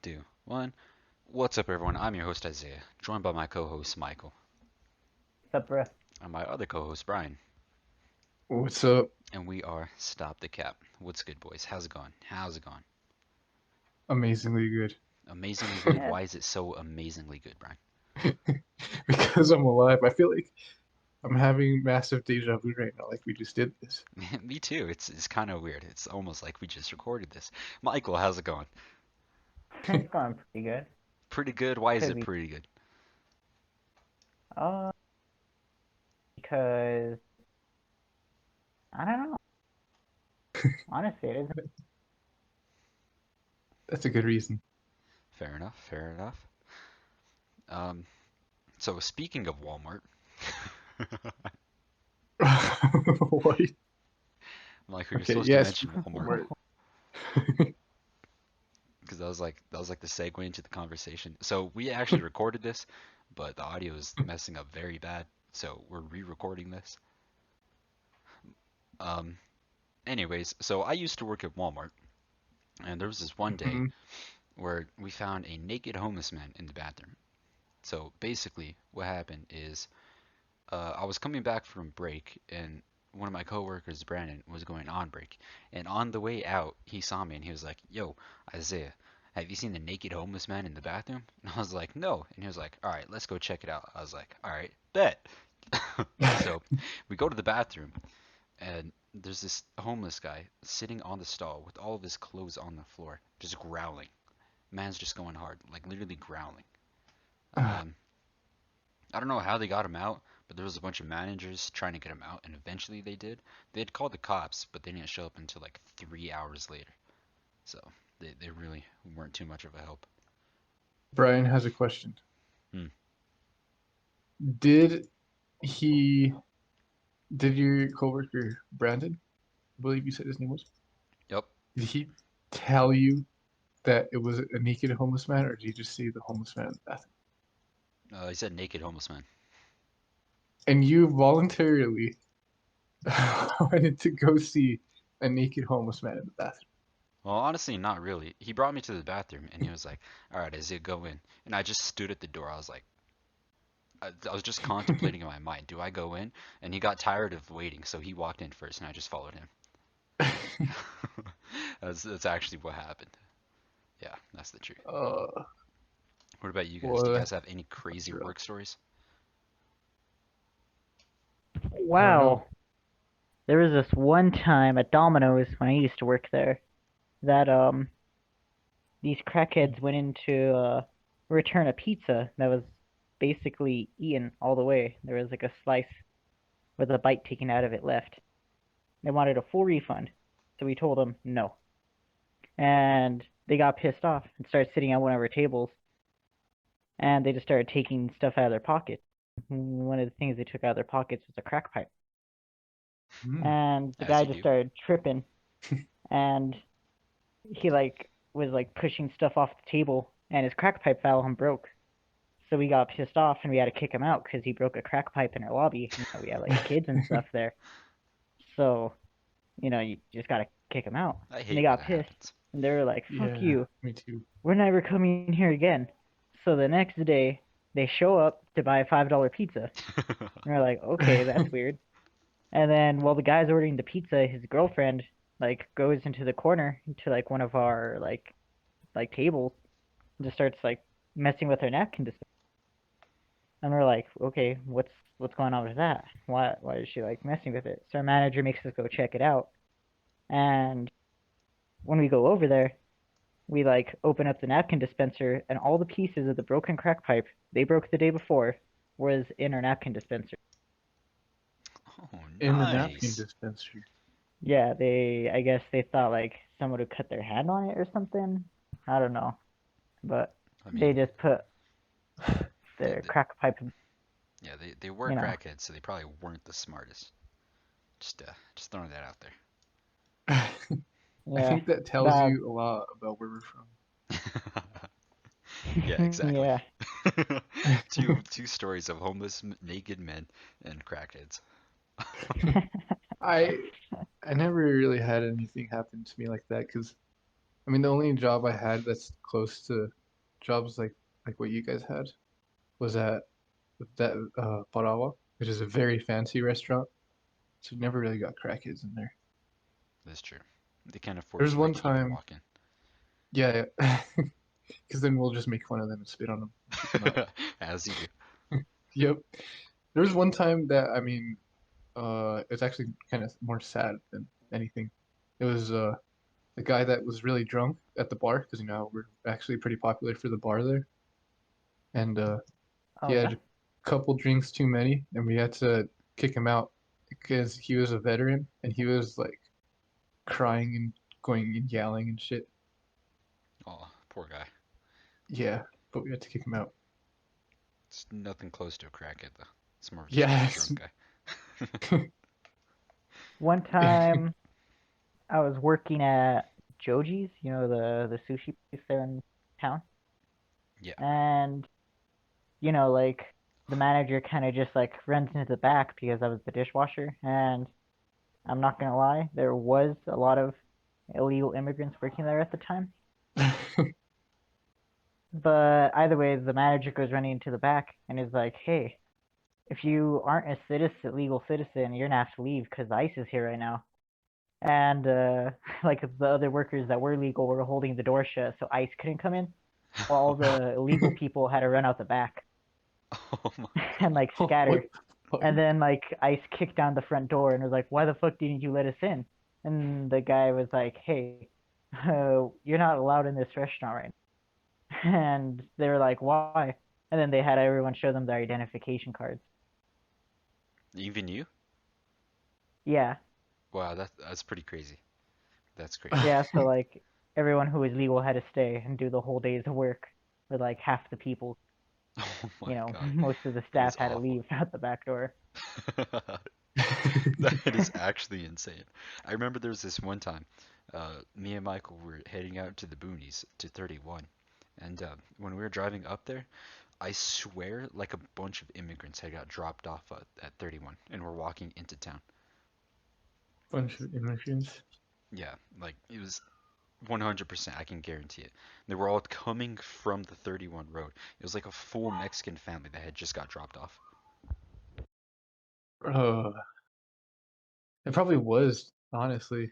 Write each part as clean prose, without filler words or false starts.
2, 1. What's up, everyone? I'm your host, Isaiah, joined by my co host, Michael, What's up, bro? and my other co host, Brian. What's up? And we are Stop the Cap. What's good, boys? How's it going? How's it going? Amazingly good. Amazingly good. Yeah, Why is it so amazingly good, Brian? Because I'm alive. I feel like I'm having massive deja vu right now, like we just did this. Me too. It's kind of weird. It's almost like we just recorded this. Michael, how's it going? it's going pretty good. Pretty good. Why is Could it be. pretty good? Uh, because I don't know. Honestly, it isn't. That's a good reason. Fair enough. Fair enough. Um, so speaking of Walmart, What? Michael, you're Okay, supposed to yes. mention Walmart. Word. Because that was like the segue into the conversation. So we actually recorded this, but the audio is messing up very bad. So we're re-recording this. Um, Anyways, so I used to work at Walmart, and there was this one day Mhm. where we found a naked homeless man in the bathroom. So basically, what happened is I was coming back from break, and one of my coworkers, Brandon, was going on break. And on the way out, he saw me and he was like, "Yo, Isaiah, have you seen the naked homeless man in the bathroom?" And I was like, "No." And he was like, "All right, let's go check it out." I was like, "All right, bet." So we go to the bathroom, and there's this homeless guy sitting on the stall with all of his clothes on the floor, just growling. Man's just going hard, like literally growling. Um, I don't know how they got him out, but there was a bunch of managers trying to get him out, and eventually they did. They had called the cops, but they didn't show up until like 3 hours later. So they really weren't too much of a help. Brian has a question. Hmm. Did he, did your coworker, Brandon, I believe you said his name was, Yep. did he tell you that it was a naked homeless man, or did you just see the homeless man in the bathroom? He said naked homeless man. And you voluntarily wanted to go see a naked homeless man in the bathroom. Well, honestly, not really. He brought me to the bathroom, and he was like, "All right, Isaiah, go in." And I just stood at the door. I was like, I was just contemplating in my mind, do I go in? And he got tired of waiting, so he walked in first, and I just followed him. That's actually what happened. Yeah, that's the truth. uh, What about you guys? Do you well, guys have any that's crazy rough. work stories? I don't know. Wow. There was this one time at Domino's when I used to work there that these crackheads went in to return a pizza that was basically eaten all the way. There was like a slice with a bite taken out of it left. They wanted a full refund, so we told them no. And they got pissed off and started sitting at one of our tables, and they just started taking stuff out of their pockets. One of the things they took out of their pockets was a crack pipe, Hmm. and the As guy you just do. started tripping, and he like was like pushing stuff off the table, and his crack pipe fell and broke. So we got pissed off and we had to kick him out because he broke a crack pipe in our lobby. We have like kids and stuff there, so you just gotta kick him out. I And they hate when got that pissed, happens. and they were like, "Fuck Yeah, you, me too. we're never coming here again." So the next day, they show up to buy a $5 pizza. And we're like, okay, that's weird. And then while the guy's ordering the pizza, his girlfriend like goes into the corner to like one of our like tables and just starts like messing with her napkin dispenser. And we're like, okay, what's going on with that? Why is she like messing with it? So our manager makes us go check it out. And when we go over there, we like open up the napkin dispenser, and all the pieces of the broken crack pipe they broke the day before was in our napkin dispenser. Oh, In the napkin nice. dispenser. Yeah, I guess they thought like someone would cut their hand on it or something. I don't know, but I they mean, just put they, their they crack pipe, yeah, they were you know. crackheads, so they probably weren't the smartest. Just throwing that out I Yeah, think that tells that you a lot about where we're from. there. Yeah, exactly. yeah. Two stories of homeless naked men and crackheads. I I never really had anything happen to me like that because I mean, the only job I had that's close to jobs like what you guys had was at that Parawa, which is a very fancy restaurant. So never really got crackheads in there. That's true. They can't afford There's to one let you even time, walk in. yeah, because then we'll just make fun of them and spit on them and kick them out. As you do. Yep. There was one time that I mean, it's actually kind of more sad than anything. It was a guy that was really drunk at the bar because we're actually pretty popular for the bar there, and he Oh had yeah. a couple drinks too many, and we had to kick him out because he was a veteran and he was like crying and going and yelling and shit. Oh, poor guy. Yeah, but we had to kick him out. It's nothing close to a crackhead though. It's more of just like a Yes. drunk guy. One time I was working at Joji's, the sushi place there in town, Yeah. and like the manager kind of just like runs into the back because I was the dishwasher, and I'm not gonna lie, there was a lot of illegal immigrants working there at the time. But either way, the manager goes running into the back and is like, "Hey, if you aren't a legal citizen, you're gonna have to leave because ICE is here right now." And like the other workers that were legal were holding the door shut, so ICE couldn't come in. While all the illegal people had to run out the back Oh my and god. like What scatter. the fuck? And then like ICE kicked down the front door and was like, "Why the fuck didn't you let us in?" And the guy was like, "Hey, you're not allowed in this restaurant right now." And they were like, "Why?" And then they had everyone show them their identification cards. Even you? Yeah, Wow, that's pretty crazy. That's crazy. yeah. So like everyone who was legal had to stay and do the whole day's work with like half the people. Oh my god. Most of the That staff is had to awful. leave out the back door. That is actually insane. I remember there was this one time, me and Michael were heading out to the boonies to 31, and when we were driving up there, I swear like a bunch of immigrants had got dropped off at 31 and were walking into town. Bunch of immigrants. Yeah, like it was 100%, I can guarantee it. They were all coming from the 31 road. It was like a full Mexican family that had just got dropped off. Uh, it probably was, honestly.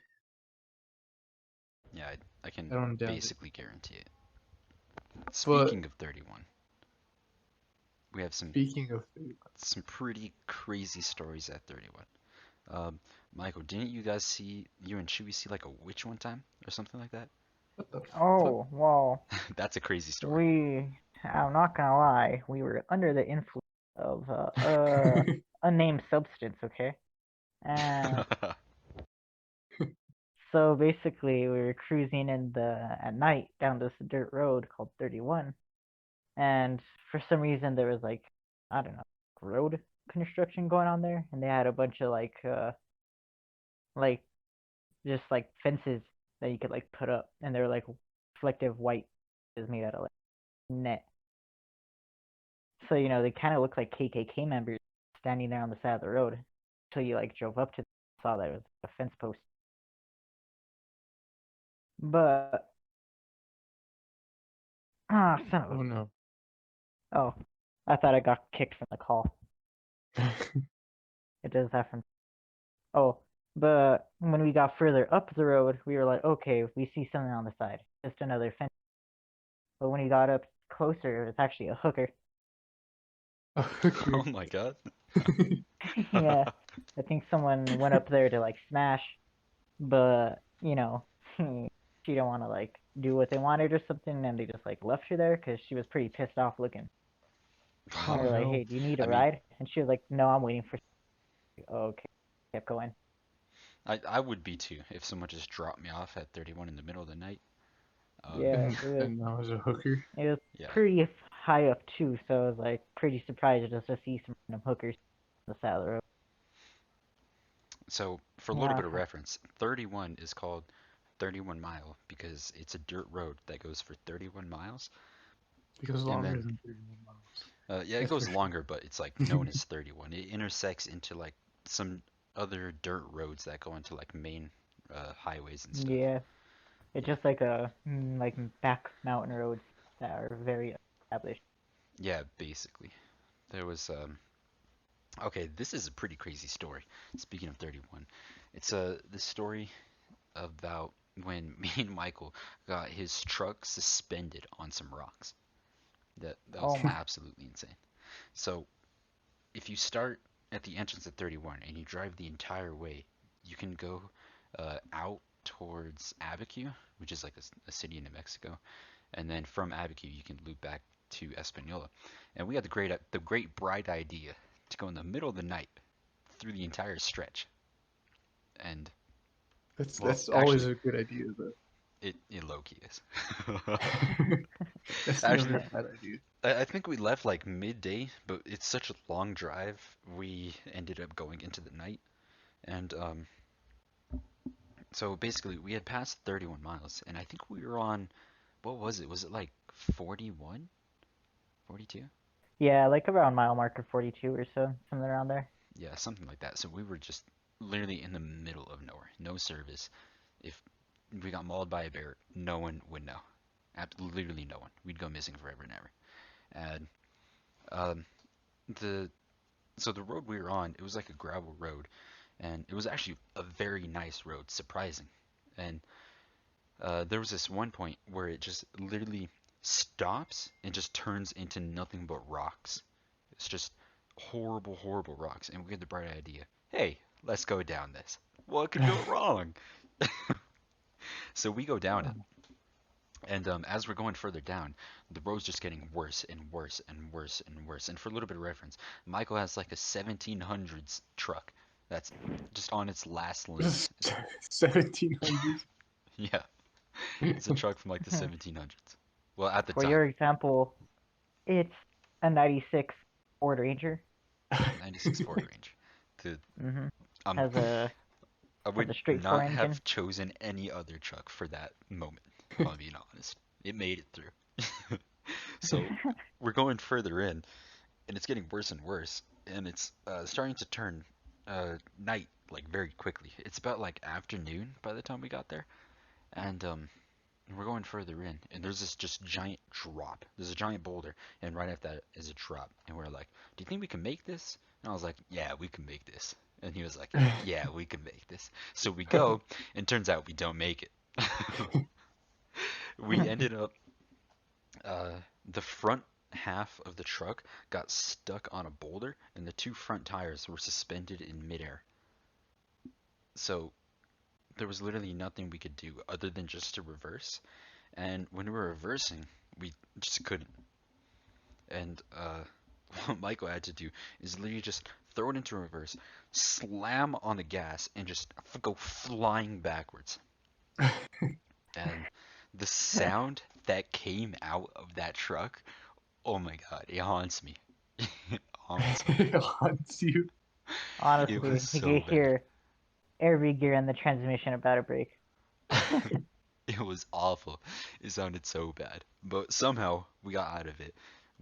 Yeah, I I can don't doubt it. basically guarantee it. But Speaking of 31, we have speaking of food, some pretty crazy stories at 31. Um, Michael, didn't you guys see you and Chewie see like a witch one time or something like that? what the fuck? Oh, well, That's a crazy story. we, I'm not gonna lie, we were under the influence of unnamed substance, okay? And so basically, we were cruising at night down this dirt road called 31, and for some reason there was like, I don't know, road construction going on there, and they had a bunch of like just like fences that you could like put up, and they were like reflective white is made out of like net. So they kind of look like KKK members standing there on the side of the road until you like drove up to them and saw that it was a fence post. But son of a Oh no. oh, I thought I got kicked from the call. It does that from oh, but when we got further up the road, we were like, okay, we see something on the side, just another fence. But when we got up closer, it was actually a hooker. A Oh hooker. my god. Yeah, I think someone went up there to like smash, but she don't want to like do what they wanted or something, and they just like left her there because she was pretty pissed off looking. And we Oh were like, no. "Hey, do you need a I mean, ride?" And she was like, "No, I'm waiting for." Oh, okay, kept going. I would be too if someone just dropped me off at 31 in the middle of the night. Um, Yeah, And I was a hooker. it was yeah. pretty high up too, so I was like pretty surprised just to see some random hookers on the side of the road. So for a little Yeah, bit of reference, 31 is called 31 mile because it's a dirt road that goes for 31 miles. It goes And longer then, than 31 miles. yeah, it That's for goes sure. longer, but it's like known as 31. It intersects into like some other dirt roads that go into like main highways and stuff. yeah. It's just like like back mountain roads that are very established. Yeah, basically. There was okay, this is a pretty crazy story. Speaking of 31, it's this story about when me and Michael got his truck suspended on some rocks. That was Oh my. absolutely insane. So if you start at the entrance at 31 and you drive the entire way, you can go out towards Abiquiu, which is like a city in New Mexico, and then from Abiquiu you can loop back to Espanola. And we had the great bright idea to go in the middle of the night through the entire stretch. And well, That's always actually, a good idea, though. it low key is. That's never Actually, a bad idea. I think we left like midday, but it's such a long drive. We ended up going into the night, and so basically we had passed 31 miles, and I think we were on, what was it? Was it like 41, 42? Yeah, like around mile marker 42 or so, something around there. Yeah, something like that. So we were just literally in the middle of nowhere, no service. If we got mauled by a bear, no one would know. Literally no one. We'd go missing forever and ever. And um, the so the road we were on, it was like a gravel road, and it was actually a very nice road, surprising. And there was this one point where it just literally stops and just turns into nothing but rocks. It's just horrible, horrible rocks. And we had the bright idea, hey, let's go down this. What could go wrong? So we go down it. And as we're going further down, the road's just getting worse and worse and worse and worse. And for a little bit of reference, Michael has like a 1700s truck that's just on its last legs. 1700s. Yeah, it's a truck from like the 1700s. Well, at the For time, your example, it's a 96 Ford Ranger. 96 Ford Ranger. The Mm-hmm. um, Has a I has would a straight four not engine. have chosen any other truck for that moment, if I'm being honest. It made it through. So we're going further in, and it's getting worse and worse, and it's starting to turn night like very quickly. It's about like afternoon by the time we got there, and we're going further in, and there's this just giant drop. There's a giant boulder, and right after that is a drop, and we're like, "Do you think we can make this?" And I was like, "Yeah, we can make this." And he was like, "Yeah, we can make this." So we go, and turns out we don't make it. We ended up uh, the front half of the truck got stuck on a boulder, and the two front tires were suspended in midair. So there was literally nothing we could do other than just to reverse. And when we were reversing, we just couldn't. And what Michael had to do is literally just throw it into reverse, slam on the gas, and just go flying backwards. And the sound that came out of that truck, oh my god, it haunts me. It haunts me. It haunts you. It was Honestly, you so can bad. hear every gear in the transmission about to break. It was awful. It sounded so bad. But somehow we got out of it.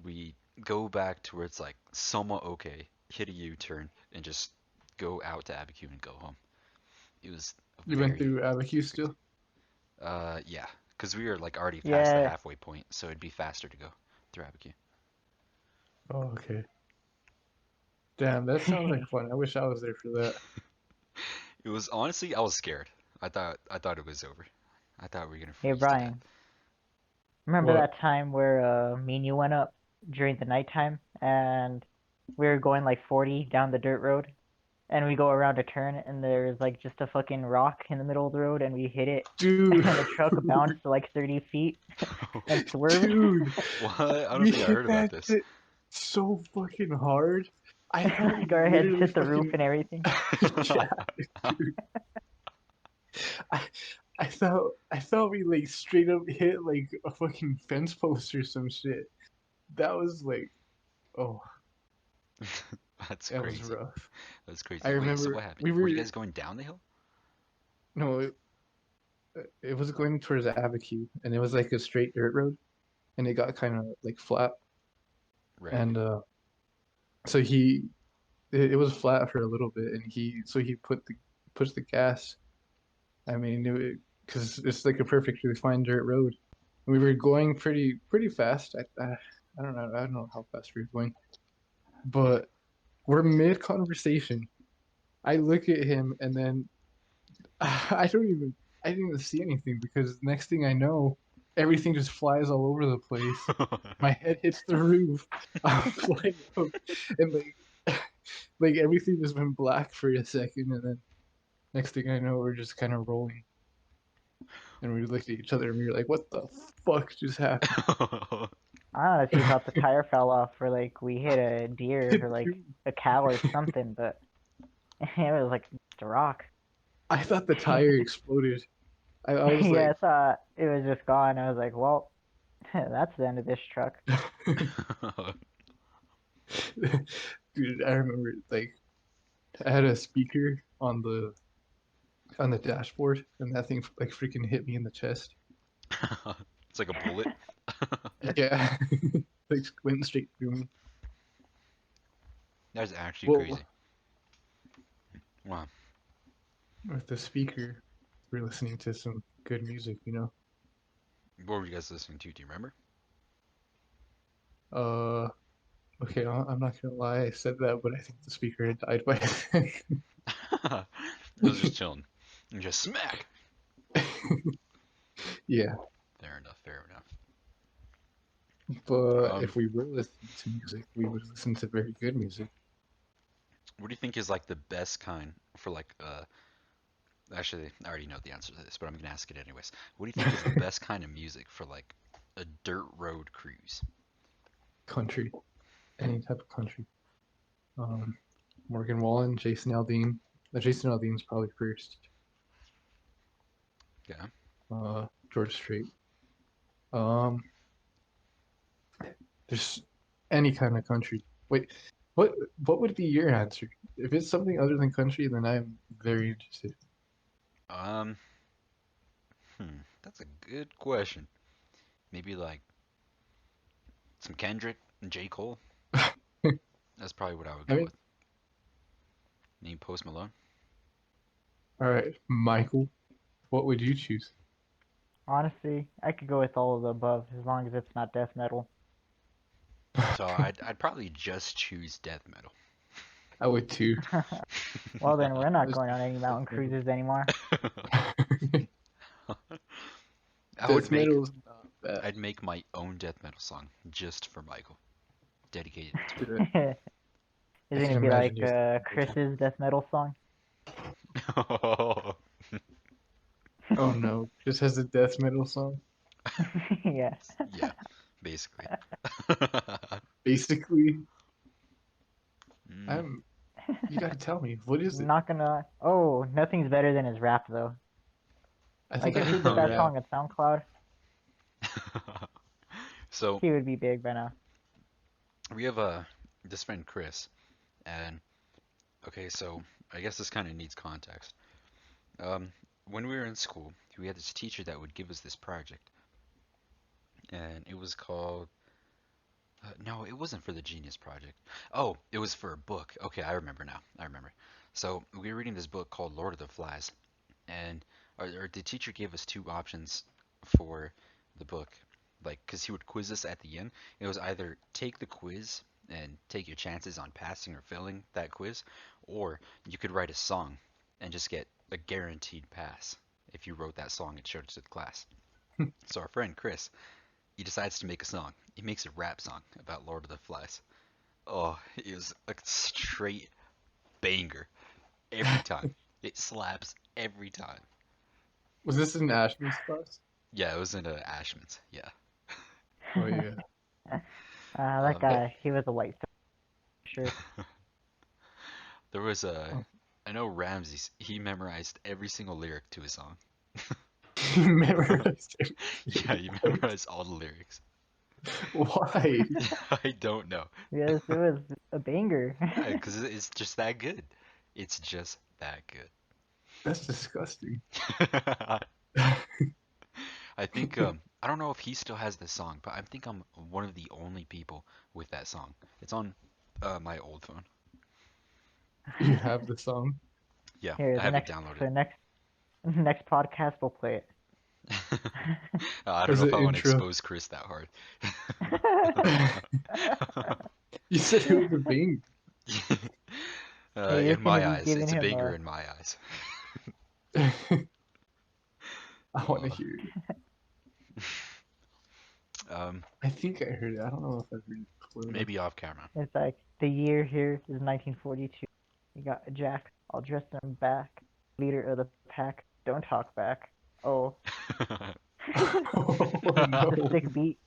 We go back to where it's like somewhat okay, hit a U-turn, and just go out to Abiquiu and go home. It was You went very, through Abiquiu very crazy. still? Yeah, because we were like already past the Yeah, halfway point, so it'd be faster to go through Abiquiu. Oh, okay. Damn, that sounds like fun. I wish I was there for that. It was honestly, I was scared. I thought it was over. I thought we were gonna hey freeze to death. Brian, remember What? that time where me and you went up during the nighttime and we were going like 40 down the dirt road and we go around a turn and there's like just a fucking rock in the middle of the road and we hit it Dude, and the truck bounced like 30 feet and swerved. dude, What? I don't we think I heard hit about that this. shit so fucking hard. I thought we Like our heads literally hit the roof fucking and everything. yeah, dude. I I thought we like straight up hit like a fucking fence post or some shit. That was like, oh, That's that was crazy. rough. That's I crazy. Wait, so remember what happened? we Were you were guys going down the hill? no, it was going towards Abiquiu, and it was like a straight dirt road, and it got kind of like flat, Right. and so it was flat for a little bit, and he put the pushed the gas. I mean, because it's like a perfectly fine dirt road. We were going pretty fast. I don't know how fast we were going, but we're mid conversation. I look at him and then I didn't even see anything because next thing I know, everything just flies all over the place. My head hits the roof. I'm flying up, and like everything just went black for a second, and then next thing I know, we're just kind of rolling, and we looked at each other and we were like, "What the fuck just happened?" I honestly thought the tire fell off, or like we hit a deer, Hit or the like roof. a cow or something, but it was like just a rock. I thought the tire exploded. I was Yeah, I like, thought it was just gone. I was like, well, that's the end of this truck. dude, I remember like I had a speaker on the dashboard, and that thing like freaking hit me in the chest. It's like a bullet. Yeah, like went straight through me. That's actually Well, crazy. Wow. with the speaker, we're listening to some good music, you know. What were you guys listening to? Do you remember? Uh, okay, I'm not gonna lie, I said that, but I think the speaker had died by then. I was just chilling. And just smack. Yeah, Fair enough. Fair enough. but Um, if we were listening to music, we would listen to very good music. what do you think is like the best kind for like Actually, I already know the answer to this, but I'm gonna ask it anyways. What do you think is the best kind of music for like a dirt road cruise? Country, any type of country. Um, Morgan Wallen, Jason Aldean. Jason Aldean's probably first. Yeah. George Strait. Um, there's any kind of country. Wait, what what would be your answer? If it's something other than country, then I'm very interested. Um, that's a good question. Maybe like some Kendrick and J. Cole. That's probably what I would I go mean, with. Name Post Malone. all right, Michael, what would you choose? Honestly, I could go with all of the above as long as it's not death metal. So I'd probably just choose death metal. I would too. Well, then we're not Just going on any death mountain metal. cruises anymore. I would Death make metal is not bad. I'd make my own death metal song just for Michael, dedicated to Dude, Isn't I can it be imagine like you singing those Chris's lyrics. death metal song? him. Oh no, just has a death metal song. Yeah. Yeah, basically. Basically, Mm, I'm. You gotta tell me what is it? Not gonna. Oh, nothing's better than his rap though. I Like think if I he heard put the oh that yeah. rap. song on SoundCloud, So he would be big by now. we have this friend Chris, and okay, so I guess this kind of needs context. Um, when we were in school, we had this teacher that would give us this project, and it was called. No, it wasn't for the Genius Project. Oh, it was for a book. Okay, I remember now. I remember. So we were reading this book called Lord of the Flies, and or the teacher gave us two options for the book, like because he would quiz us at the end. It was either take the quiz and take your chances on passing or failing that quiz, or you could write a song and just get a guaranteed pass if you wrote that song and showed it to the class. So our friend Chris, he decides to make a song. He makes a rap song about Lord of the Flies. Oh, it was a straight banger every time. It slaps every time. Was this in Ashman's class? Yeah, it was in Ashman's. Yeah. Oh yeah. That Um, I, guy, he was a white for sure. there was a. oh. I know Ramses. He memorized every single lyric to his song. Memorized Yeah, everything. he What? memorized all the lyrics. Why? I don't know. Yes, it was a banger. Yeah, because it's just that good. It's just that That's disgusting. good. I think I don't know if he still has this song, but I think I'm one of the only people with that song. It's on my old phone. You have the song. Yeah, Here, I have it downloaded. the next podcast we'll play it. I don't as know an if I want to intro. expose Chris that hard. You said it was a bang. Hey, you're In gonna my be eyes, giving it's a him banger a. in my eyes. I want to Uh, hear it. um, I think I heard it. I don't know if I've heard it before though. maybe off camera. It's like the year here is 1942. You got Jack all dressed in black, leader of the pack. Don't talk back. Oh, Oh the no. sick beat.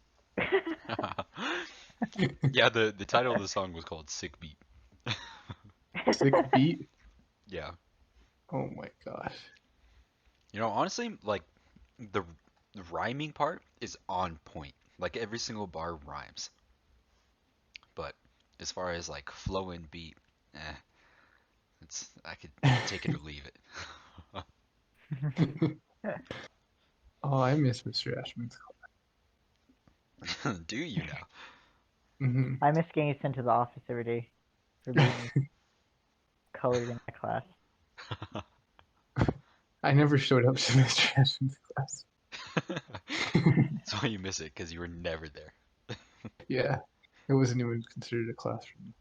Yeah, the title of the song was called Sick Beat. Sick beat. Yeah. Oh my gosh. You know, honestly, like the rhyming part is on point. Like every single bar rhymes. But as far as like flow and beat, it's I could take it or leave it. Oh, I miss Mr. Ashman's. Do you now? Hmm. I miss getting sent to the office every day for being colored in my class. I never showed up to Mr. Ashman's class. That's why you miss it, because you were never there. Yeah, it wasn't even considered a class for me.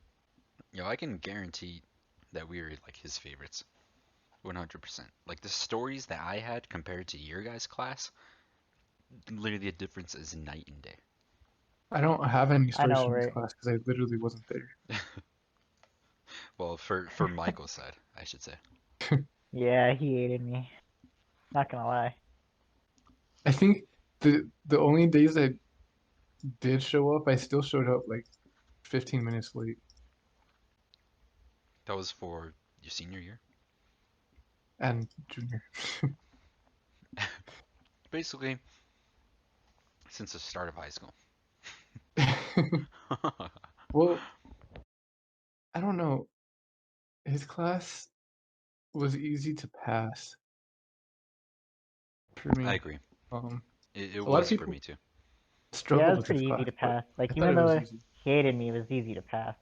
You know, I can guarantee that we were like his favorites. 100%. Like the stories that I had compared to your guys' class, literally the difference is night and day. I don't have any I stories know, from his right? class because I literally wasn't there. Well, for Michael's side, I should say. Yeah, he hated me. Not gonna lie. I think the only days I did show up, I still showed up like 15 minutes late. That was for your senior year. And junior. Basically, since the start of high school. Well, I don't know. His class was easy to pass for I me. agree. Um, It a lot of was for people me too. Yeah, it struggled was with his pretty easy class, to but pass. Like, I thought even it was though easy. he hated me, it was easy to pass.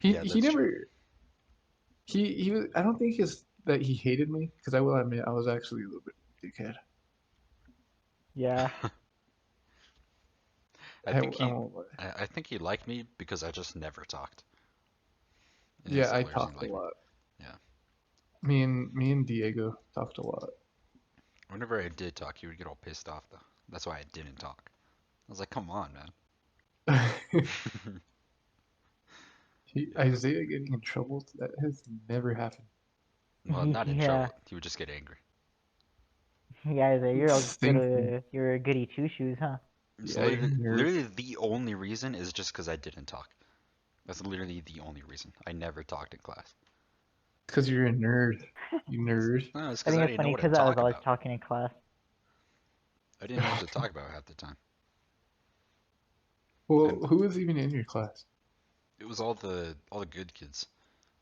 Yeah, He that's true. never he was. I don't think his that he hated me because I will admit I was actually a little bit of a dickhead. Yeah. I I think I he, won't lie. I think he liked me because I just never talked, and Yeah, that's the I only reason he talked a liked me. lot. Yeah. Me and Diego talked a lot. Whenever I did talk, he would get all pissed off though. That's why I didn't talk. I was like, come on, man. Yeah. Isaiah getting in trouble, that has never happened. Well, not in Yeah. trouble. He would just get angry. Yeah, you're all good. Thank you. You're a goody two shoes, huh? It's Yeah, you're a nerd. literally the only reason is just because I didn't talk. That's literally the only reason. I never talked in class. Because you're a nerd. You nerd. No, it's I because think I it's didn't know funny what to because I was talk always about. talking in class. I didn't know what to talk about half the time. And Well, who was even in your class? it was all the good kids,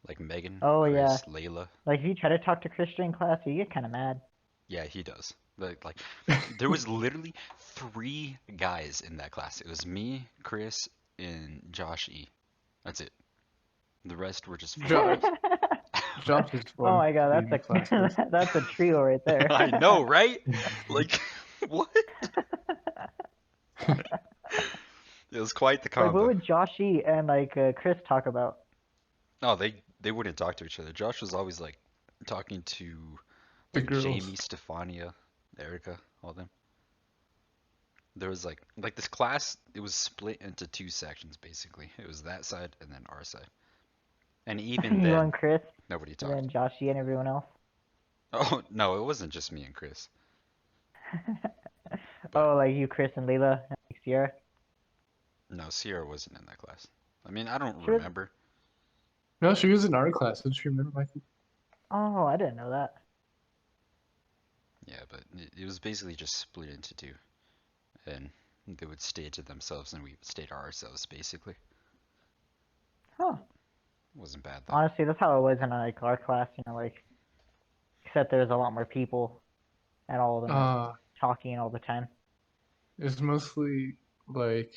like Megan, Oh yeah. Chris, Layla. Like if you try to talk to Christian in class, you get kind of mad. Yeah, he does. Like there was literally three guys in that class. It was me, Chris, and Josh E. That's it. The rest were just Jo- females. Josh is Oh fun my god, to be in your class with. that's a trio right there. I know, right? Like what? It was quite the Like what combo. would Joshy and like Chris talk about? Oh, they wouldn't talk to each other. Josh was always like talking to The like girls. Jamie, Stefania, Erica, all them. There was like this class. It was split into two sections basically. It was that side and then our side. And even You then, and Chris, nobody and talked. then Joshy and everyone else. Oh no, it wasn't just me and Chris. But Oh, like you, Chris, and Layla, and like Sierra. no, Sierra wasn't in that class. I mean, I don't Sure. remember. No, she was in our class. Don't you remember, Michael? Oh, I didn't know that. Yeah, but it was basically just split into two, and they would stay to themselves, and we would stay to ourselves basically. Huh. It wasn't bad though. Honestly, that's how it was in like our class. You know, like except there's a lot more people, and all of them are Uh, talking all the time. it was mostly like,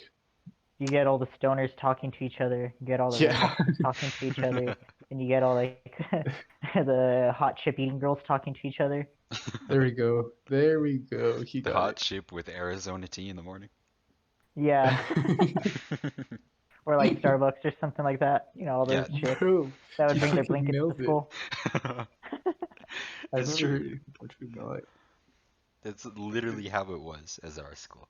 You get all the stoners talking to each other. You get all the yeah. rednecks talking to each other, and you get all like the hot chip eating girls talking to each other. There we go. There we go. He The got hot it. chip with Arizona tea in the morning. Yeah, or like Starbucks or something like that. All Yeah, those chicks Bro, that would you bring their fucking blankets to nailed it. school. I've it's never true. heard anything more true than that. That's literally how it was as our school.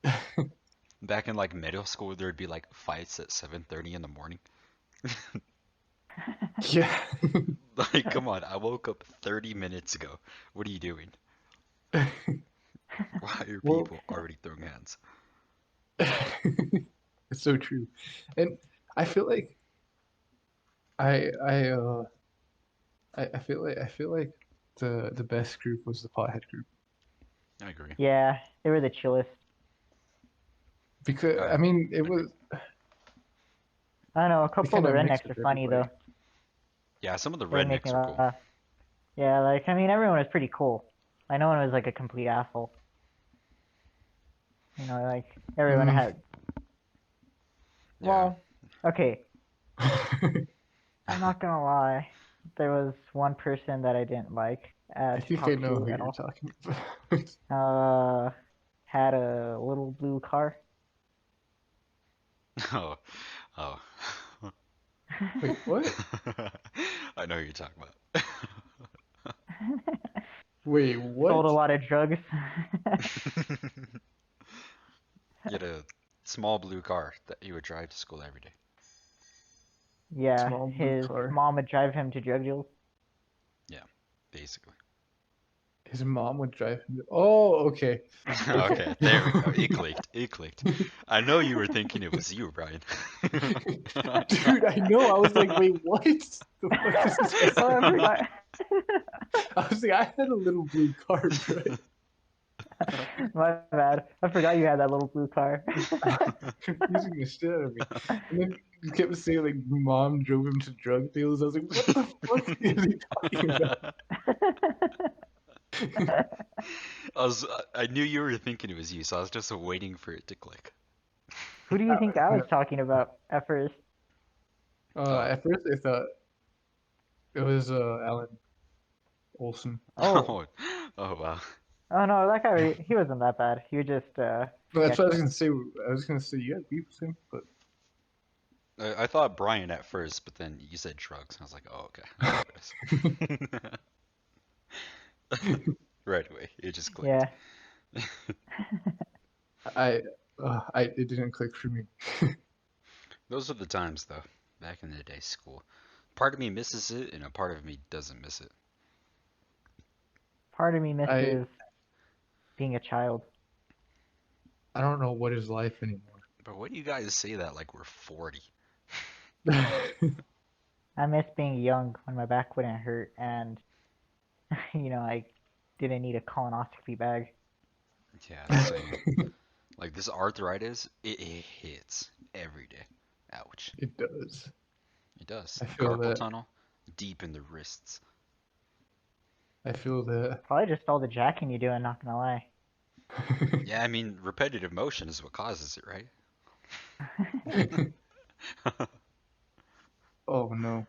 Back in like middle school, there'd be like fights at 7:30 in the morning. Yeah. Like, come on, I woke up 30 minutes ago. What are you doing? Why are Well, people already throwing hands? it's so true. And I feel like I feel like the best group was the pothead group. I agree. Yeah, they were the chillest. Because I I mean it agree. was I don't know. A we couple of kind the of mixed rednecks are with funny though. everybody. Yeah, some of the They would make me rednecks are cool. laugh. Yeah, like I mean, everyone was pretty cool. Like no one was like a complete asshole. Like everyone Mm. had. Yeah. Well, okay. I'm not gonna lie. There was one person that I didn't like I to think I talk know to who at you're all. talking about. Had a little blue car. Oh, oh. Wait, what? I know who you're talking about. Wait, Sold what? a lot of drugs. You had a small blue car that you would drive to school every day. Yeah, Small blue his car. mom would drive him to drug deals. Yeah, basically. His mom would drive him. Oh, okay. Okay. Okay, there we go. It clicked. It clicked. I know you were thinking it was you, Brian. Dude, I know. I was like, wait, what? The fuck is this Oh, I person? forgot. I was like, I had a little blue car, bro. My bad. I forgot you had that little blue car. Confusing the shit out of me. And then you kept saying like mom drove him to drug deals. I was like, what the fuck is he talking about? I knew you were thinking it was you, so I was just waiting for it to click. Who do you think I was talking about at first? Oh. At first I thought it was Alan Olson. Oh, Oh, oh wow. oh no, that guy, he wasn't that bad. He was just, But that's what I was sketchy. gonna say. I was gonna say you had beef with him, but I thought Brian at first, but then you said drugs. I was like, oh, okay. I know what it is. Right away, it just clicked. Yeah. I it didn't click for me. Those are the times, though, back in the day, school. Part of me misses it, and a part of me doesn't miss it. Part of me I misses being a child. I don't know what is life anymore. But what do you guys say that like we're 40? I miss being young when my back wouldn't hurt and, I didn't need a colonoscopy bag. Yeah, same. Like this arthritis, it hits every day. Ouch. It does. It does. I feel Carpal that. tunnel, deep in the wrists. I feel that. Probably just all the jacking you're doing, not gonna lie. Yeah, I mean, repetitive motion is what causes it, right? Oh no.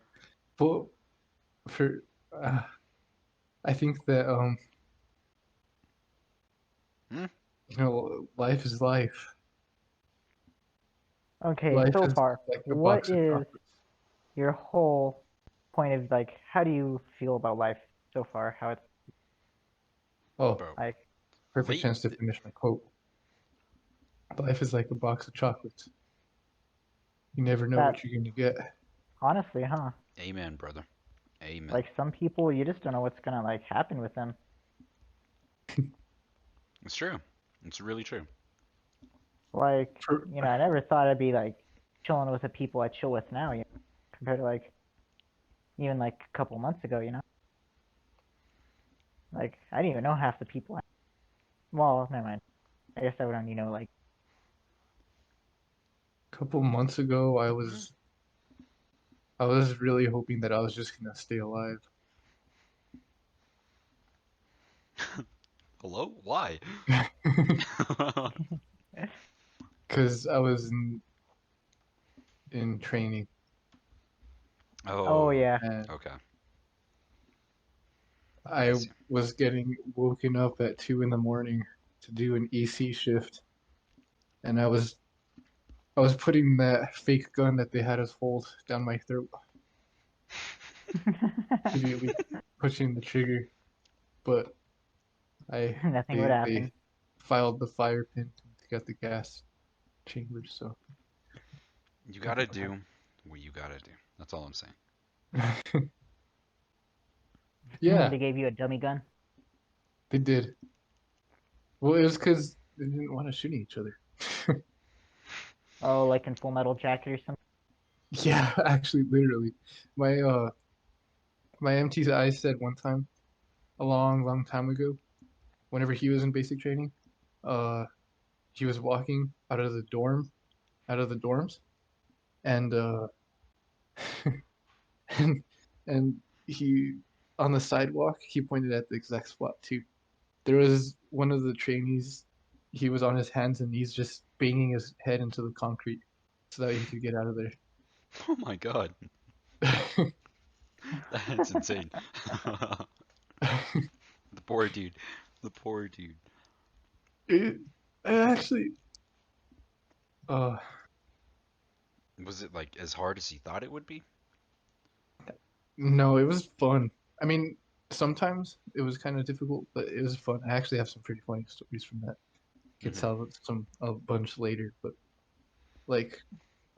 But for uh, I think that Hmm? life is life. Okay, Life so is far, like a what box of is chocolates. your whole point of like, how do you feel about life so far? How it's Oh, Bro, like perfect late. chance to finish my quote. Life is like a box of chocolates. You never know that, what you're gonna get. honestly, huh? Amen, brother. Amen. Like some people, you just don't know what's gonna like happen with them. It's true. It's really true. Like, For, I never thought I'd be like chilling with the people I chill with now, compared to like even like a couple months ago. Like I didn't even know half the people. Well, never mind. I guess I would only know like a couple months ago, Hmm? I was really hoping that I was just gonna stay alive. Hello? Why? Because I was in training oh Oh, yeah, and okay. I I see. was getting woken up at 2 in the morning to do an EC shift, and I was putting that fake gun that they had us hold down my throat, immediately pushing the trigger, but I Nothing would they happen. filed the fire pin to get the gas chamber, so You nothing gotta do what you gotta do. That's all I'm saying. happened. Yeah, They gave you a dummy gun. they did. Well, it was because they didn't want to shoot each other. Oh, like in Full Metal Jacket or something. Yeah, actually, literally, my my MTI said one time, a long, long time ago, whenever he was in basic training, uh, he was walking out of the dorms, and and and he on the sidewalk he pointed at the exact spot too. There was one of the trainees. He was on his hands and knees, just banging his head into the concrete so that he could get out of Oh my god, there. that's insane. The poor dude. The poor dude. it, it actually, uh, Was it like as hard as he thought it would be? no, it was fun. I mean, sometimes it was kind of difficult, but it was fun. I actually have some pretty funny stories from that. Could Hmm. tell some a bunch later, but like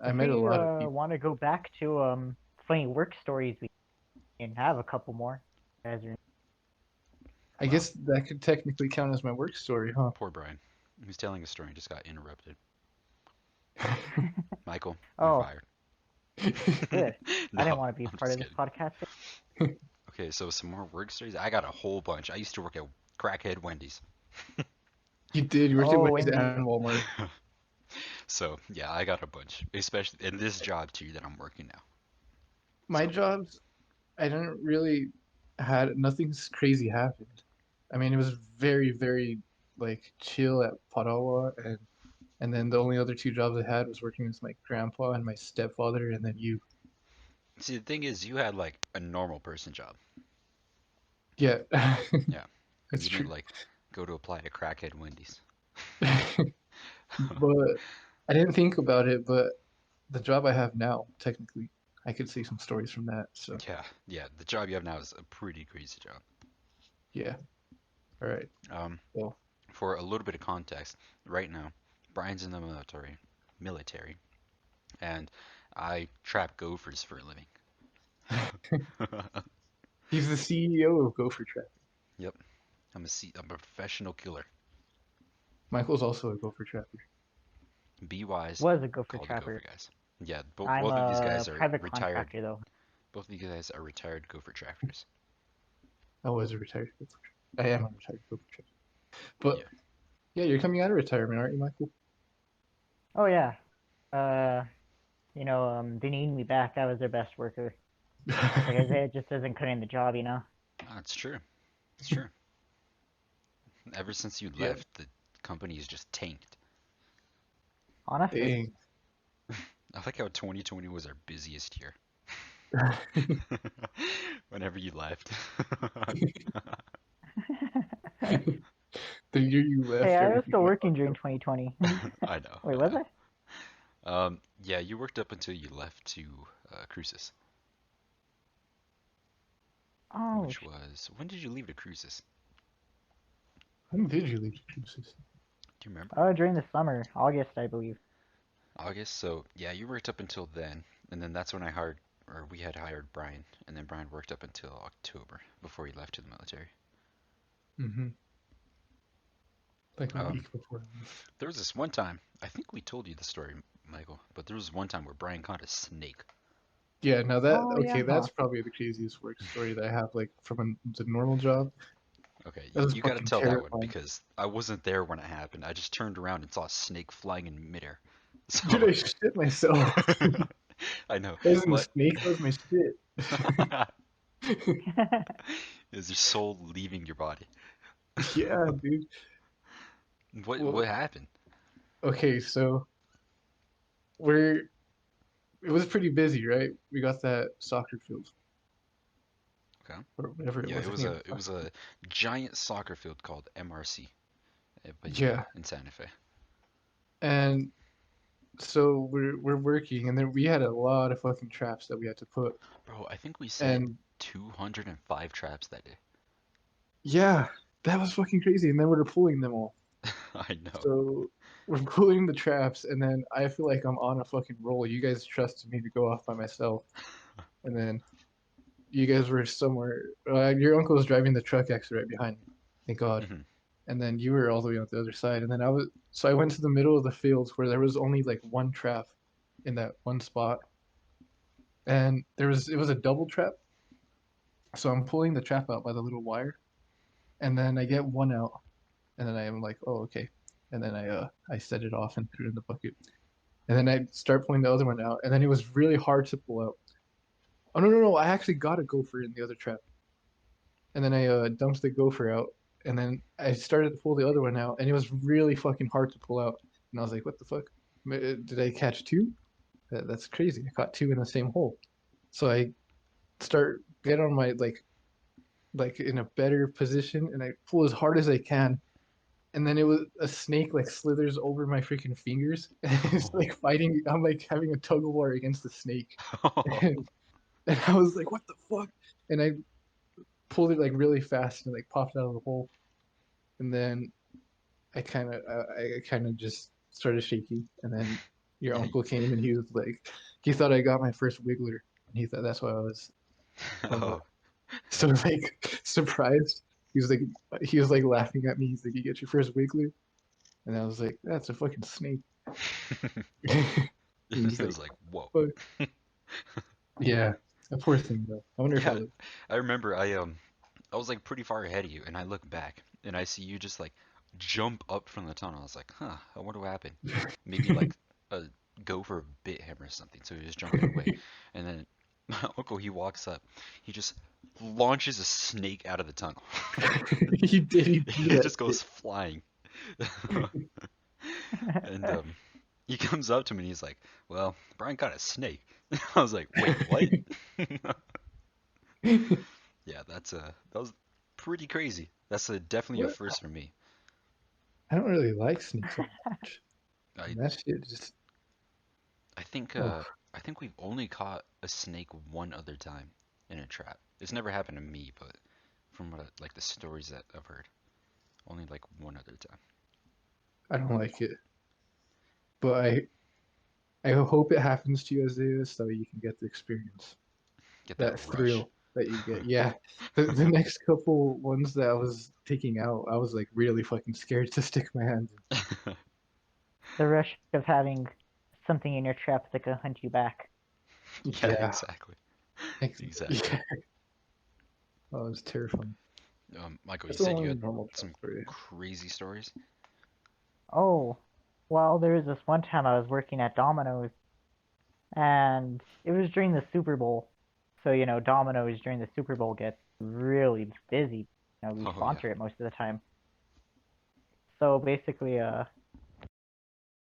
I If met a we lot of people. want to go back to funny work stories, we can have a couple more. You guys are I Wow, guess that could technically count as my work story, huh? poor Brian. He's telling a story and just got interrupted. Michael, you're oh, fired. good. I didn't No, want to be I'm part just of this kidding. podcast. Okay, so some more work stories. I got a whole bunch. I used to work at Crackhead Wendy's. You did. You worked at Oh, Wendy's Wendy's. and Walmart. So yeah, I got a bunch, especially in this job too that I'm working now. My So jobs, I didn't really had nothing's crazy happened. I mean, it was very, very like chill at Parawa, and then the only other two jobs I had was working with my grandpa and my stepfather, and then you. see, the thing is, you had like a normal person job. Yeah, Yeah, that's you didn't true. like go to apply to Crackhead Wendy's. But I didn't think about it, but the job I have now, technically, I could see some stories from that. So Yeah, yeah. The job you have now is a pretty crazy job. yeah, all right. Um, Well, for a little bit of context, right now, Brian's in the military, and I trap gophers for a living. he's the CEO of Gopher Trap. Yep, I'm a professional killer. Michael's also a Gopher Trapper. Be wise, Was a gopher call the trapper. Gopher guys. Yeah, I'm both of these a guys are private retired. contractor though. Both of these guys are retired Gopher trappers. I was a retired Gopher Trapper. I am a retired Gopher Trapper. But Yeah. yeah, you're coming out of retirement, aren't you, Michael? Oh yeah. Uh, they need me back. I was their best worker. Like I said, it just isn't cutting the job. That's true. It's true. Ever since you Yeah. left, the company is just tanked. Honestly. Dang. I like how 2020 was our busiest year. Whenever you left. The year you Hey, left, I was everything still went working during uphill. 2020. I know, Wait, I was know. I? Yeah, you worked up until you left to Cruces, Oh, which was when did you leave to Cruces? When did you leave Cruces? Do you remember? during the summer, August, I believe. August. So yeah, you worked up until then, and then that's when I hired, or we had hired Brian, and then Brian worked up until October before he left to the military. Mm-hmm. Like a Um, week before I left. there was this one time. I think we told you the story, Michael, but there was one time where Brian caught a snake. Yeah, now that Oh okay, yeah, huh? that's probably the craziest work story that I have, like from the normal job. Okay, That was you got to fucking tell that one terrifying. because I wasn't there when it happened. I just turned around and saw a snake flying in midair. Dude, So I shit myself. I know, That wasn't a but snake, that was my shit. is your soul leaving your body? Yeah, dude. What Well, happened? okay, so we're it was pretty busy, right? We got that soccer field. Okay. or whatever it Yeah, was. I think it was it was soccer a field. giant soccer field called MRC, but yeah, Yeah, in Santa Fe. and so we're working, and then we had a lot of fucking traps that we had to put, Bro, I think we set and 205 traps that day. yeah, that was fucking crazy. And then we're pulling them all. I know. So we're pulling the traps, and then I feel like I'm on a fucking roll. You guys trusted me to go off by myself, and then you guys were somewhere. Your uncle was driving the truck actually right behind me. Thank God. Hmm. And then you were all the way on the other side. And then so I went to the middle of the fields where there was only like one trap in that one spot, and it was a double trap. So I'm pulling the trap out by the little wire, and then I get one out, and then I am like, oh okay, and then I set it off and threw it in the bucket, and then I start pulling the other one out, and then it was really hard to pull out. Oh no, I actually got a gopher in the other trap, and then I dumped the gopher out, and then I started to pull the other one out, and it was really fucking hard to pull out, and I was like, what the fuck? Did I catch two? That's crazy. I caught two in the same hole. So I get on my like in a better position, and I pull as hard as I can, and then it was a snake like slithers over my freaking fingers, and it's Oh. like fighting. I'm like having a tug of war against the snake, and, and I was like, what the fuck? And I pulled it like really fast and like popped out of the hole, and then I kind of just started shaking, and then your Yeah. uncle came and he was like, he thought I got my first wiggler, and he thought that's why I was Oh. sort of like surprised. He was like he was like laughing at me. He's like, "You get your first wiggler," and I was like, "That's a fucking snake." And he's It like, was like, whoa. "Fuck." Yeah, a poor thing though. I wonder if I Yeah, would. I remember I was like pretty far ahead of you, and I look back and I see you just like jump up from the tunnel. I was like, huh, I wonder what happened. Maybe like a gopher bit him or something, so he was jumping away. And then my uncle, he walks up, he just launches a snake out of the tunnel. He do It that just goes shit. flying. And he comes up to me and he's like, "Well, Brian caught a snake." I was like, "Wait, what?" Yeah, that was pretty crazy. That's definitely a What? first for me. I don't really like snakes all that much. I And that shit just I think oh, I think we've only caught a snake one other time in a trap. It's never happened to me, but from what like the stories that I've heard, only like one other time. I don't like it. But I hope it happens to you, Isaiah, so you can get the experience, Get that that rush. thrill that you get. Yeah, the next couple ones that I was taking out, I was like really fucking scared to stick my hands The rush of having something in your trap that could hunt you back. in. Yeah, Yeah, exactly. Exactly. yeah, oh, it was terrifying. Michael, you That's the said you only had normal trap some for you. crazy stories. Oh, well, there was this one time I was working at Domino's, and it was during the Super Bowl. So, Domino's during the Super Bowl gets really busy. We Oh yeah. sponsor it most of the time. So basically,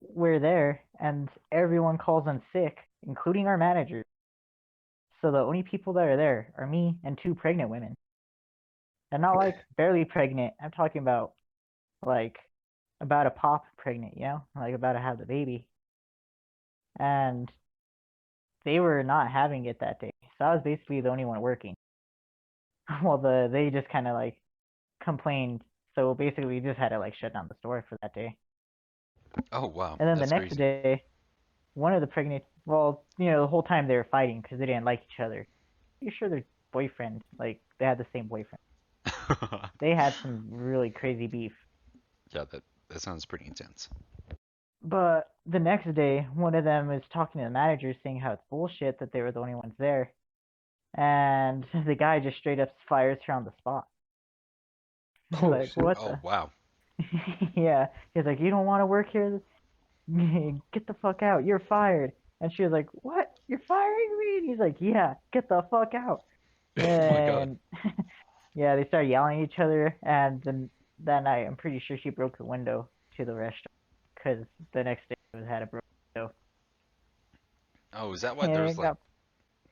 we're there, and everyone calls in sick, including our manager. So the only people that are there are me and two pregnant women. And not like barely pregnant. I'm talking about like about to pop pregnant, like about to have the baby. And they were not having it that day. So I was basically the only one working. Well, they just kind of like complained. So basically, we just had to like shut down the store for that day. Oh wow, And then the that's next crazy. day, one of the pregnant, well, the whole time they were fighting because they didn't like each other. Pretty sure their boyfriend, like they had the same boyfriend. They had some really crazy beef. Yeah, that sounds pretty intense. But the next day, one of them is talking to the manager, saying how it's bullshit that they were the only ones there, and the guy just straight up fires her on the spot. Oh Like, shit. what Oh the? wow. Yeah, he's like, you don't want to work here? Get the fuck out! You're fired. And she was like, what? You're firing me? And he's like, yeah, get the fuck out. Oh my god. And yeah, they started yelling at each other, and then that night, I'm pretty sure she broke the window to the restaurant because the next day it had a broken window. Oh, is that why Yeah, there's it like got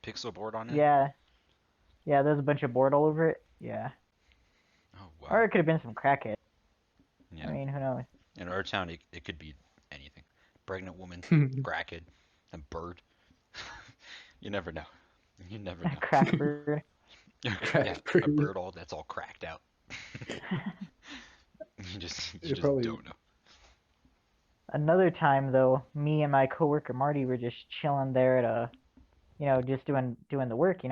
pixel board on it? yeah, Yeah, there's a bunch of board all over it. Yeah. Oh Or wow. it could have been some crackhead. I Yeah. mean, who knows? In our town, it could be anything. Pregnant woman, crackhead, a bird. You never know. You never A know. crack bird. Yeah, Crack a breed. bird all that's all cracked out. You It just probably. don't know. Another time though, me and my coworker Marty were just chilling there at just doing the work,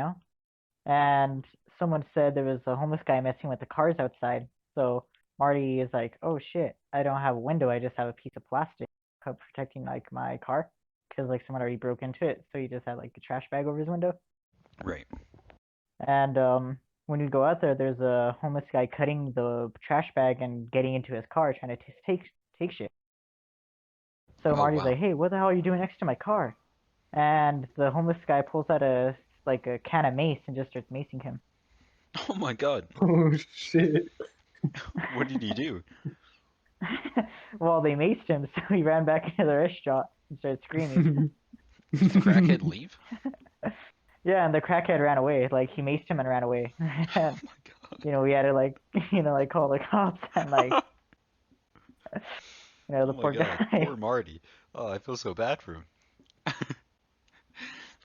and someone said there was a homeless guy messing with the cars outside. So Marty is like, "Oh shit, I don't have a window. I just have a piece of plastic protecting like my car because like someone already broke into it. So he just had like a trash bag over his window." Right. And when we go out there, there's a homeless guy cutting the trash bag and getting into his car, trying to take shit. So Oh Marty's wow. like, "Hey, what the hell are you doing next to my car?" And the homeless guy pulls out a can of mace and just starts macing him. Oh my God. Oh shit. What did he do? Well, they maced him, so he ran back into the restaurant and started screaming. Did the crackhead leave? Yeah, and the crackhead ran away. Like he maced him and ran away. And Oh my we had to like like call the cops and God. Oh the my poor God. Poor guy. Marty. Oh, I feel so bad for him.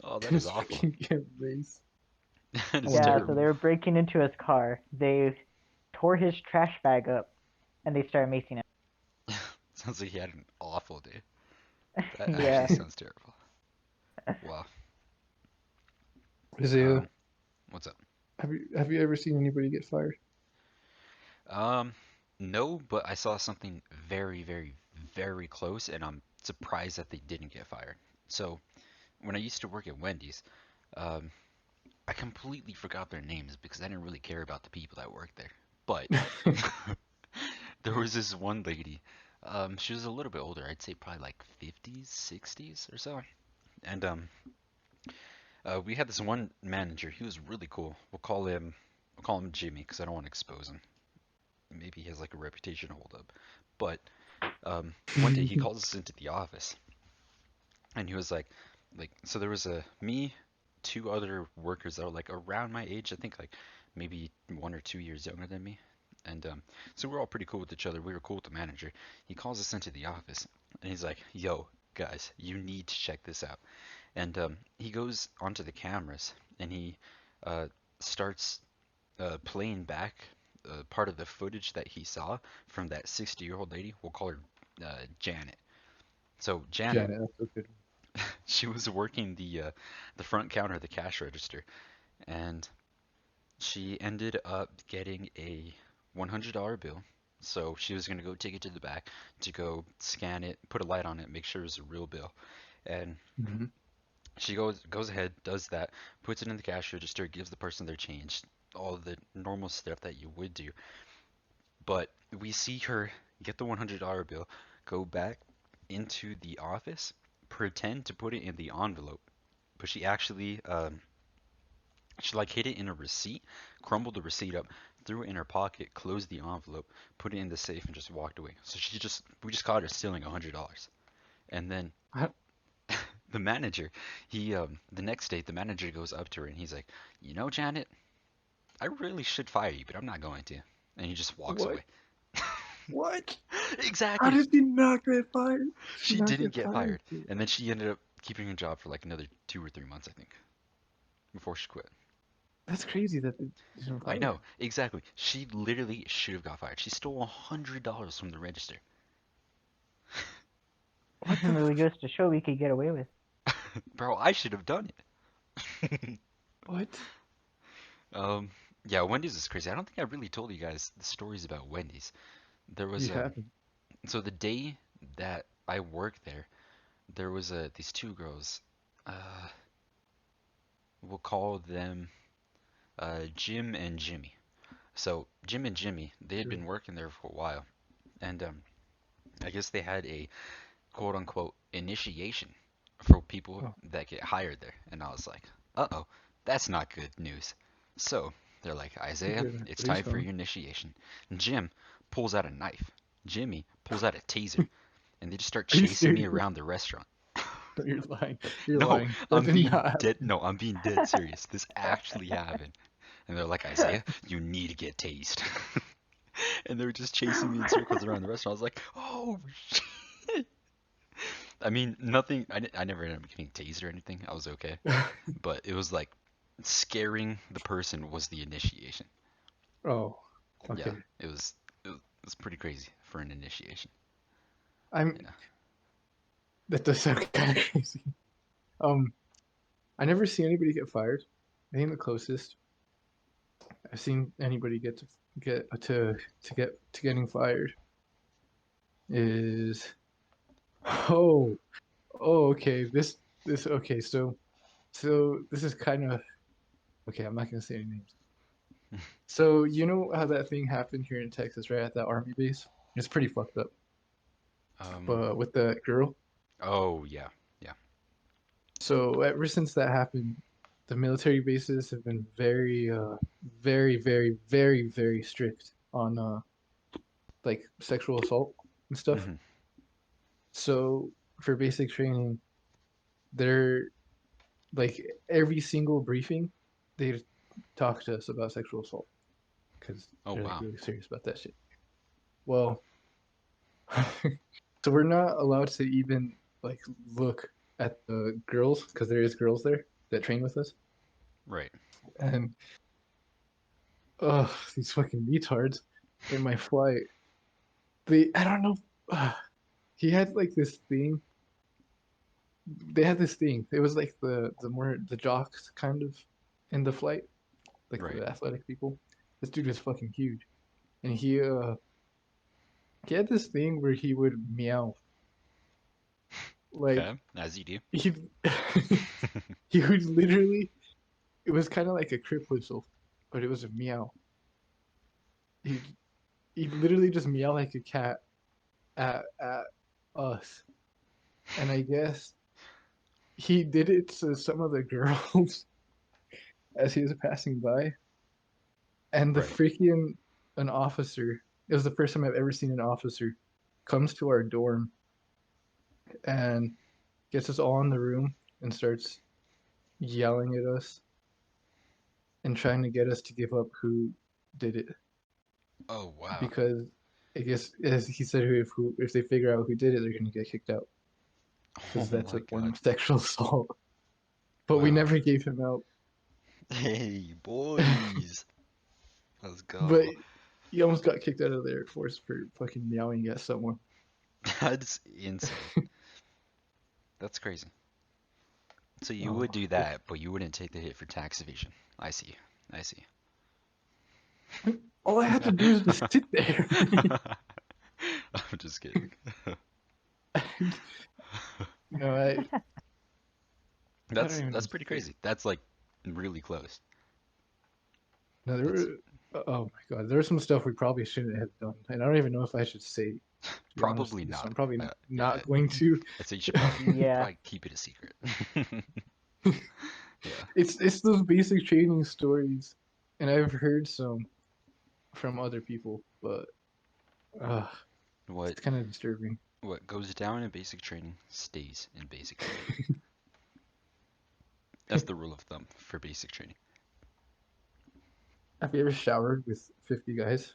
Oh, that is Just awful. fucking get race. That is Oh Yeah, so no. they terrible. were breaking into his car. They tore his trash bag up and they started macing Sounds like he had an awful day. That him. actually Yeah. sounds terrible. Wow. Isaiah, What's up? have you ever seen anybody get fired? Um, no, but I saw something very, very, very close, and I'm surprised that they didn't get fired. So, when I used to work at Wendy's, um, I completely forgot their names because I didn't really care about the people that worked there. But there was this one lady. She was a little bit older. I'd say probably like 50s, 60s or so. And we had this one manager. He was really cool. We'll call him Jimmy because I don't want to expose him. Maybe he has like a reputation to hold up. But one day he calls us into the office and he was so there was a me, two other workers that were like around my age. I think like maybe 1 or 2 years younger than me. And so we're all pretty cool with each other. We were cool with the manager. He calls us into the office and he's like, "Yo, guys, you need to check this out." And he goes onto the cameras and he uh, starts playing back part of the footage that he saw from that 60-year-old lady. We'll call her Janet. So Janet, Janet, that's a good she was working the front counter, the cash register, and she ended up getting a $100 bill. So she was gonna go take it to the back to go scan it, put a light on it, make sure it was a real bill. And one. she goes ahead, does that, puts it in the cash register, gives the person their change, all the normal stuff that you would do. But we see her get the $100 bill, go back into the office, pretend to put it in the envelope, but she like hid it in a receipt, crumbled the receipt up, threw it in her pocket, closed the envelope, put it in the safe, and just walked away. So we just caught her stealing $100. And then I, the manager, the next day the manager goes up to her and he's like, "You know, Janet, I really should fire you, but I'm not going to." And he just walks what? away. What? How Exactly. did she not get fired? She She not didn't get get fired? fired, and then she ended up keeping her job for like another 2 or 3 months, I think, before she quit. That's crazy that they didn't I fire know, her. exactly. She literally should have got fired. She stole $100 from the register. What the? Really goes to show we could get away with. Bro, I should have done it. What? um, yeah, Wendy's is crazy. I don't think I really told you guys the stories about Wendy's. There You was haven't. so the day that I worked there, there was these two girls. Uh, we'll call them Jim and Jimmy. So Jim and Jimmy, they had Sure. been working there for a while, and I guess they had a quote unquote initiation for people Oh, that get hired there. And I was like, uh-oh, that's not good news. So they're like, Isaiah, yeah. it's Please time for don't. your initiation. And Jim pulls out a knife. Jimmy pulls out a taser, and they just start Are you chasing me serious? around the restaurant. No, you're lying. You're No, lying. That I'm did being not dead. happen. No, I'm being dead serious. This actually happened. And they're like, Isaiah, you need to get tased. And they were just chasing me in circles around the restaurant. I was like, oh shit. I mean, nothing. I never ended up getting tased or anything. I was okay. But it was like scaring the person was the initiation. Oh, Yeah, okay. it was pretty crazy for an initiation. I'm. Yeah. That does sound kind of crazy. Um, I never see anybody get fired. I think the closest I've seen anybody get to getting fired is oh okay this okay so this is kind of okay. I'm not gonna say any names. So you know how that thing happened here in Texas, right at that army base? It's pretty fucked up. Um. But with the girl, Oh yeah. Yeah. so ever since that happened, the military bases have been very strict on like sexual assault and stuff. Hmm. So for basic training, they're like every single briefing, they talk to us about sexual assault because Oh they're like wow. really serious about that shit. Well, so we're not allowed to even like look at the girls because there is girls there that train with us, Right. and these fucking retards in my flight. I don't know. He had like this thing. They had this thing. It was like the more the jocks kind of in the flight, like Right. the athletic people. This dude was fucking huge, and he had this thing where he would meow like Okay. As you do. he he would literally. It was kind of like a crip whistle, but it was a meow. He he literally just meow like a cat at us, and I guess he did it to some of the girls as he was passing by, and the Right. freaking an officer. It was the first time I've ever seen an officer comes to our dorm and gets us all in the room and starts yelling at us and trying to get us to give up who did it Oh wow. because I guess as he said if they figure out who did it they're gonna get kicked out Oh because that's a my form god. of sexual assault. But we Wow. never gave him out. Hey boys. Let's But go. he almost got kicked out of the Air Force for fucking meowing at someone. That's insane. That's crazy. So you would Oh, do that, but you wouldn't take the hit for tax evasion. I see. I see. all I had to do is just sit there. I'm just kidding. no, I don't even know That's what to pretty say. crazy. That's like really close. No, there That's were. Oh my god, there was some stuff we probably shouldn't have done, and I don't even know if I should say, to be honest probably with you. So not. I'm probably Yeah, not going to. I'd say you should probably Yeah. probably keep it a secret. Yeah. It's those basic training stories, and I've heard some from other people, but uh, What it's kind of disturbing. what goes down in basic training stays in basic training. That's the rule of thumb for basic training. Have you ever showered with 50 guys?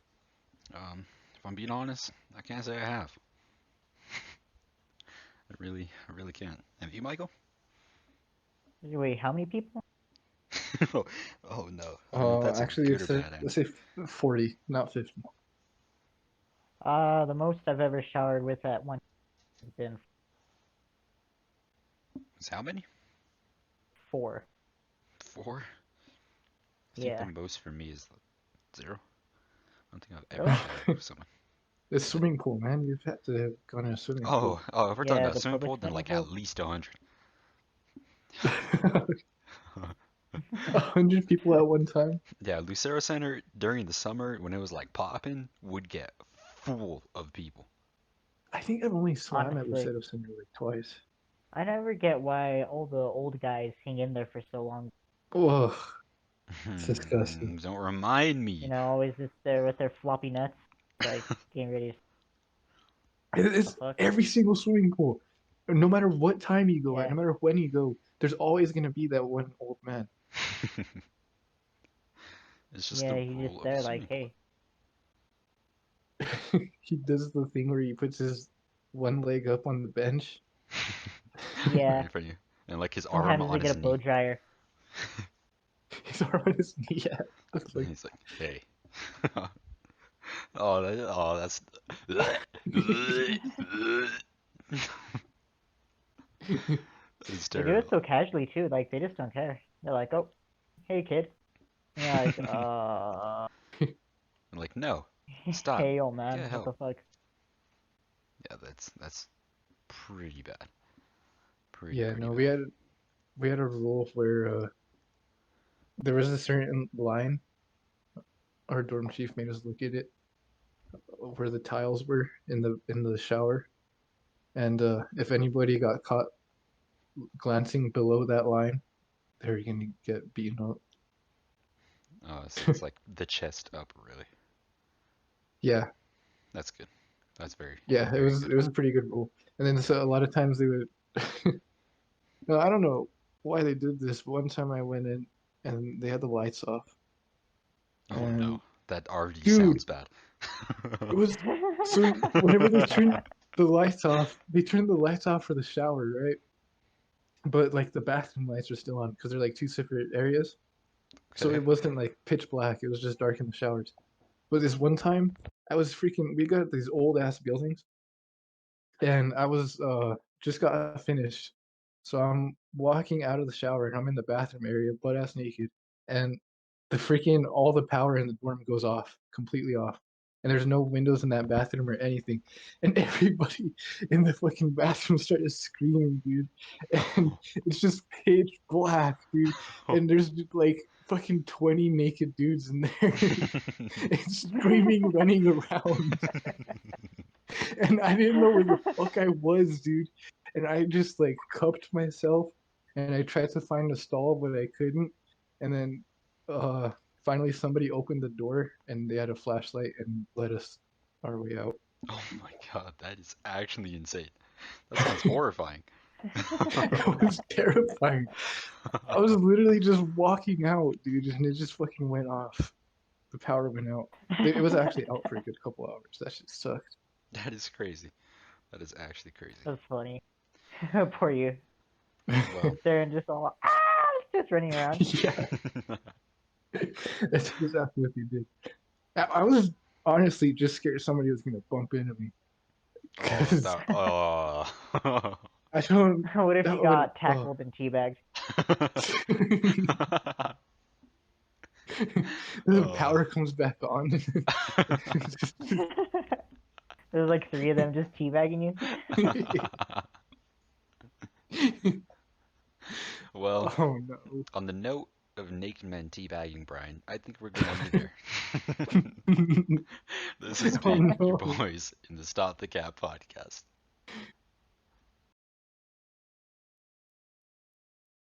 If I'm being honest, I can't say I have. I really can't. Have you, Michael? Wait, how many people? Oh, oh no. I don't know if that's a Actually, good or it's a bad let's answer. say 40, not 50. The most I've ever showered with at one has been Is how many? 4. 4? I think the Yeah. most for me is 0. I don't think I've ever Really? showered with someone. The Yeah. swimming pool, man. You've had to have gone in a swimming pool. Oh, if we're talking Yeah, about the swimming public pool, then swimming like at pool. least 100. 100 people at one time. Yeah, Lucero Center during the summer when it was like popping would get full of people. I think I've only swam at Honestly, Lucero Center like twice. I never get why all the old guys hang in there for so long. Ugh, it's disgusting. Don't remind You me. know, always just there with their floppy nuts, like getting ready to the It's fuck. every single swimming pool. No matter what time you go at, Yeah. no matter when you go, there's always gonna be that one old man. It's just the Yeah, he's rule just of a there like, swimming pool. hey, He does the thing where he puts his one leg up on the bench. Right yeah. in front of you. And like his arm Sometimes they on get his a blow knee. dryer. His arm on his knee. Yeah, looks And like. he's like, hey. That's that is They do it terrible. so casually too. Like they just don't care. They're like, oh, hey kid. And you're like, I'm like, no, stop, hey old man, get what help. the fuck? Yeah, that's pretty bad. Pretty Yeah, pretty no, bad. we had a rule where there was a certain line. Our dorm chief made us look at it where the tiles were in the shower, and if anybody got caught glancing below that line, they were gonna get beaten up. Oh, so it's like the chest up, really. Yeah, That's good. That's very yeah, very it good. was a pretty good rule. And then so a lot of times they would. No, I don't know why they did this. But one time I went in and they had the lights off, Oh no, and that already dude, sounds bad. it was so whenever they turned the lights off, they turned the lights off for the shower, right? But like the bathroom lights are still on because they're like two separate areas. So Okay. it wasn't like pitch black, it was just dark in the showers. But this one time, I was freaking we got these old ass buildings and I was just got finished. So I'm walking out of the shower and I'm in the bathroom area, butt ass naked, and the freaking all the power in the dorm goes off, completely off. And there's no windows in that bathroom or anything. And everybody in the fucking bathroom started screaming, dude. And it's just pitch black, dude. And there's just, like fucking 20 naked dudes in there and screaming, running around. And I didn't know where the fuck I was, dude. And I just like cupped myself and I tried to find a stall, but I couldn't. And then uh finally somebody opened the door and they had a flashlight and led us our way out. Oh my god, that is actually insane. That sounds horrifying. It was terrifying. I was literally just walking out, dude, and it just fucking went off. The power went out. It was actually out for a good couple hours. That shit sucked. That is crazy. That is actually crazy. That's funny. Poor you. Well, Sit there and just all just running around. Yeah, that's exactly what they did. I was honestly just scared somebody was gonna bump into me oh, because that, oh. I don't. What if That you would. got tackled and teabagged? The Oh. power comes back on. There's like three of them just teabagging Well, Oh no. on the note of naked men teabagging Brian, I think we're gonna end it there. This has Oh been your no. boys in the Stop the Cap podcast.